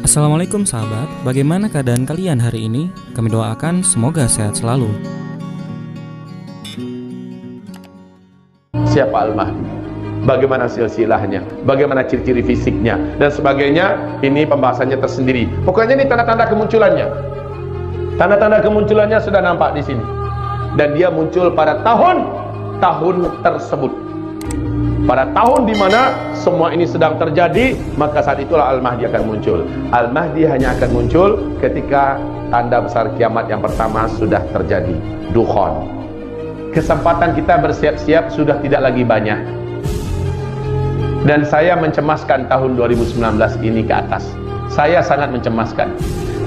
Assalamualaikum sahabat, bagaimana keadaan kalian hari ini? Kami doakan semoga sehat selalu. Siapa Al-Mahdi? Bagaimana silsilahnya? Bagaimana ciri-ciri fisiknya? Dan sebagainya, ini pembahasannya tersendiri. Pokoknya ini tanda-tanda kemunculannya. Tanda-tanda kemunculannya sudah nampak di sini. Dan dia muncul pada tahun tersebut. Pada tahun di mana semua ini sedang terjadi, maka saat itulah Al-Mahdi akan muncul. Al-Mahdi hanya akan muncul ketika tanda besar kiamat yang pertama sudah terjadi, Dukhan. Kesempatan kita bersiap-siap sudah tidak lagi banyak. Dan saya mencemaskan tahun 2019 ini ke atas. Saya sangat mencemaskan.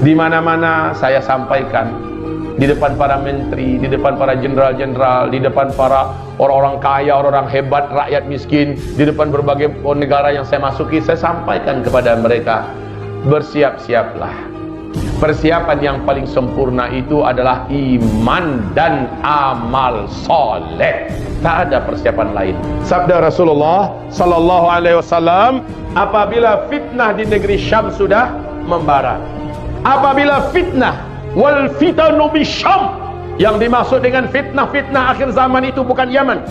Di mana-mana saya sampaikan, di depan para menteri, di depan para jenderal-jenderal, di depan para orang-orang kaya, orang-orang hebat, rakyat miskin, di depan berbagai negara yang saya masuki, saya sampaikan kepada mereka, bersiap-siaplah. Persiapan yang paling sempurna itu adalah iman dan amal soleh. Tak ada persiapan lain. Sabda Rasulullah sallallahu alaihi wasallam, apabila fitnah di negeri Syam sudah membara, apabila fitnah wal fitanu bisyam, yang dimaksud dengan fitnah-fitnah akhir zaman itu bukan Yaman.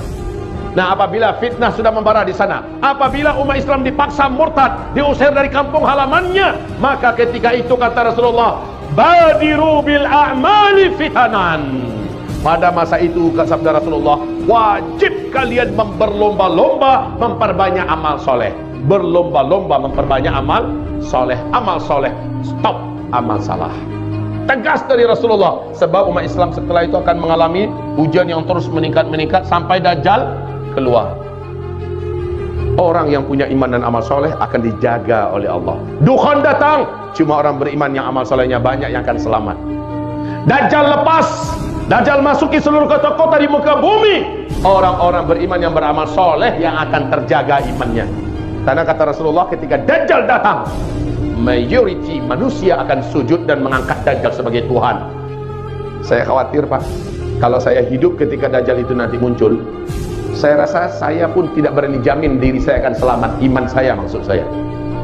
Nah, apabila fitnah sudah membara di sana, apabila umat Islam dipaksa murtad, diusir dari kampung halamannya, maka ketika itu kata Rasulullah, badiru bil a'mali fitanan. Pada masa itu kata sabda Rasulullah, wajib kalian berlomba-lomba memperbanyak amal soleh. Berlomba-lomba memperbanyak amal soleh. Amal soleh, stop amal salah. Tegas dari Rasulullah, sebab umat Islam setelah itu akan mengalami hujan yang terus meningkat sampai Dajjal keluar. Orang yang punya iman dan amal soleh akan dijaga oleh Allah. Dukhan datang, cuma orang beriman yang amal solehnya banyak yang akan selamat. Dajjal lepas, Dajjal masuki seluruh kota-kota di muka bumi. Orang-orang beriman yang beramal soleh yang akan terjaga imannya. Karena kata Rasulullah, ketika Dajjal datang, majority manusia akan sujud dan mengangkat Dajjal sebagai Tuhan. Saya khawatir, Pak, kalau saya hidup ketika Dajjal itu nanti muncul, saya rasa saya pun tidak berani jamin diri saya akan selamat. Iman saya, maksud saya.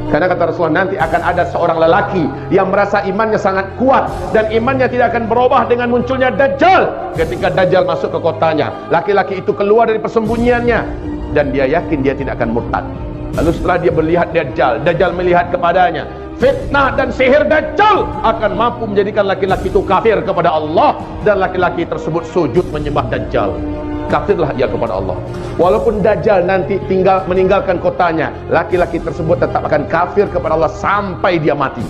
Karena kata Rasulullah, nanti akan ada seorang lelaki yang merasa imannya sangat kuat, dan imannya tidak akan berubah dengan munculnya Dajjal. Ketika Dajjal masuk ke kotanya, laki-laki itu keluar dari persembunyiannya, dan dia yakin dia tidak akan murtad. Lalu setelah dia melihat Dajjal melihat kepadanya, fitnah dan sihir Dajjal akan mampu menjadikan laki-laki itu kafir kepada Allah, dan laki-laki tersebut sujud menyembah Dajjal. Kafirlah ia kepada Allah. Walaupun Dajjal nanti meninggalkan kotanya, laki-laki tersebut tetap akan kafir kepada Allah sampai dia mati.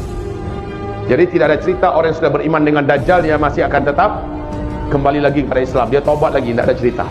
Jadi tidak ada cerita orang yang sudah beriman dengan Dajjal dia masih akan tetap kembali lagi kepada Islam, dia taubat lagi, tidak ada cerita.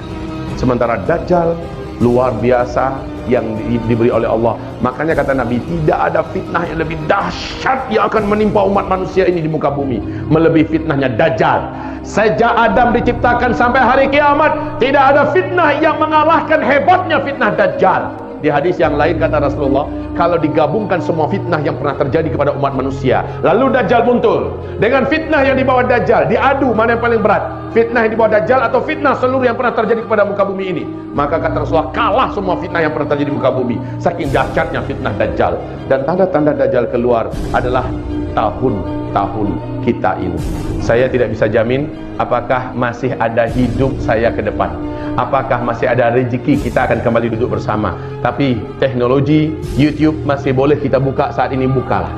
Sementara Dajjal luar biasa yang diberi oleh Allah. Makanya kata Nabi, tidak ada fitnah yang lebih dahsyat yang akan menimpa umat manusia ini di muka bumi melebihi fitnahnya Dajjal. Sejak Adam diciptakan sampai hari kiamat, tidak ada fitnah yang mengalahkan hebatnya fitnah Dajjal. Di hadis yang lain kata Rasulullah, kalau digabungkan semua fitnah yang pernah terjadi kepada umat manusia, lalu Dajjal muncul dengan fitnah yang dibawa Dajjal, diadu mana yang paling berat, fitnah yang dibawa Dajjal atau fitnah seluruh yang pernah terjadi kepada muka bumi ini. Maka kata Rasulullah, kalah semua fitnah yang pernah terjadi di muka bumi, saking dahsyatnya fitnah Dajjal. Dan tanda-tanda Dajjal keluar adalah tahun-tahun kita ini. Saya tidak bisa jamin apakah masih ada hidup saya ke depan, apakah masih ada rezeki kita akan kembali duduk bersama. Tapi teknologi YouTube masih boleh kita buka saat ini, bukalah,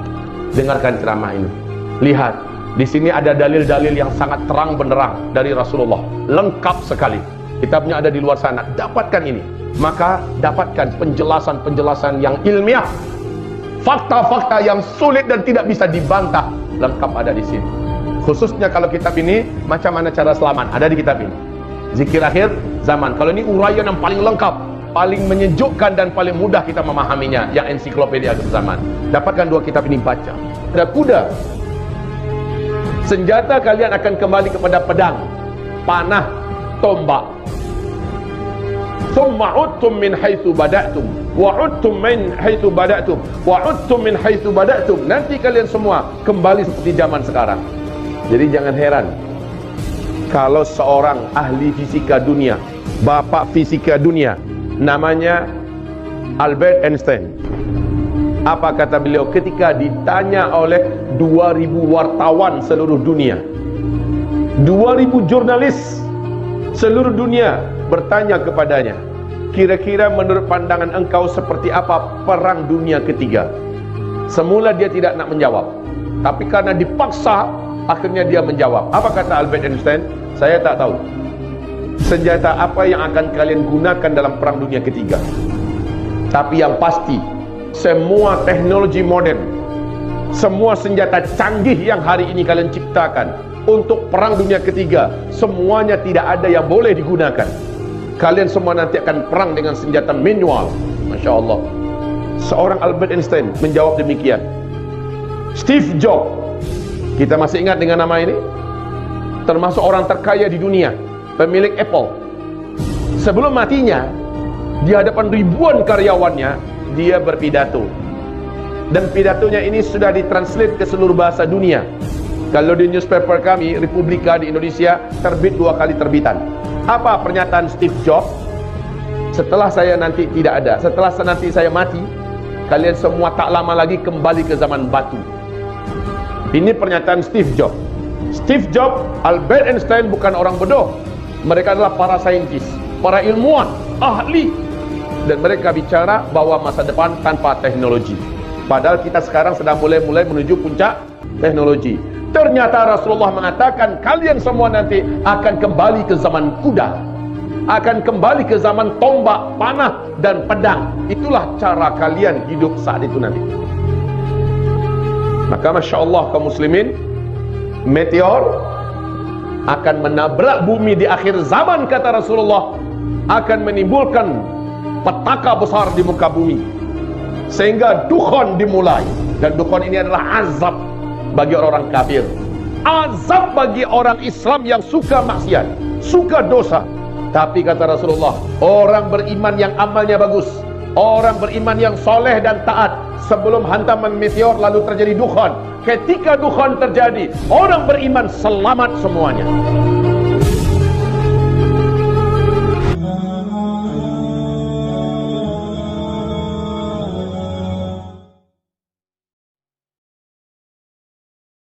dengarkan ceramah ini, lihat di sini ada dalil-dalil yang sangat terang benderang dari Rasulullah, lengkap sekali. Kitabnya ada di luar sana, dapatkan ini. Maka dapatkan penjelasan-penjelasan yang ilmiah, fakta-fakta yang sulit dan tidak bisa dibantah, lengkap ada di sini. Khususnya kalau kitab ini, macam mana cara selamat, ada di kitab ini. Zikir akhir zaman, kalau ini uraian yang paling lengkap, paling menyejukkan dan paling mudah kita memahaminya, yang ensiklopedia akhir zaman. Dapatkan dua kitab ini, baca. Ada kuda, senjata kalian akan kembali kepada pedang, panah, tombak. Thumma udtum min haitsu bada'tum wa udtum min haitsu bada'tum wa udtum min haitsu bada'tum. Nanti kalian semua kembali seperti zaman sekarang. Jadi jangan heran kalau seorang ahli fisika dunia, bapak fisika dunia, namanya Albert Einstein. Apa kata beliau ketika ditanya oleh 2000 wartawan seluruh dunia? 2000 jurnalis seluruh dunia bertanya kepadanya, kira-kira menurut pandangan engkau seperti apa perang dunia ketiga? Semula dia tidak nak menjawab, tapi karena dipaksa akhirnya dia menjawab. Apa kata Albert Einstein? Saya tak tahu. Senjata apa yang akan kalian gunakan dalam perang dunia ketiga? Tapi yang pasti, semua teknologi modern, semua senjata canggih yang hari ini kalian ciptakan untuk perang dunia ketiga, semuanya tidak ada yang boleh digunakan. Kalian semua nanti akan perang dengan senjata manual. Masya Allah. Seorang Albert Einstein menjawab demikian. Steve Jobs, kita masih ingat dengan nama ini? Termasuk orang terkaya di dunia, pemilik Apple. Sebelum matinya, di hadapan ribuan karyawannya, dia berpidato. Dan pidatonya ini sudah ditranslate ke seluruh bahasa dunia. Kalau di newspaper kami, Republika di Indonesia, terbit 2 kali terbitan. Apa pernyataan Steve Jobs? Setelah saya nanti tidak ada, setelah nanti saya mati, kalian semua tak lama lagi kembali ke zaman batu. Ini pernyataan Steve Jobs. Steve Jobs, Albert Einstein bukan orang bodoh. Mereka adalah para saintis, para ilmuwan, ahli. Dan mereka bicara bahwa masa depan tanpa teknologi. Padahal kita sekarang sedang mulai menuju puncak teknologi. Ternyata Rasulullah mengatakan kalian semua nanti akan kembali ke zaman kuda, akan kembali ke zaman tombak, panah dan pedang. Itulah cara kalian hidup saat itu nanti. Maka Masya Allah kaum muslimin, meteor akan menabrak bumi di akhir zaman, kata Rasulullah, akan menimbulkan petaka besar di muka bumi, sehingga dukhan dimulai. Dan dukhan ini adalah azab bagi orang kafir, azab bagi orang Islam yang suka maksiat, suka dosa. Tapi kata Rasulullah, orang beriman yang amalnya bagus, orang beriman yang soleh dan taat, sebelum hantaman meteor lalu terjadi dukhan, ketika dukhan terjadi, orang beriman selamat semuanya.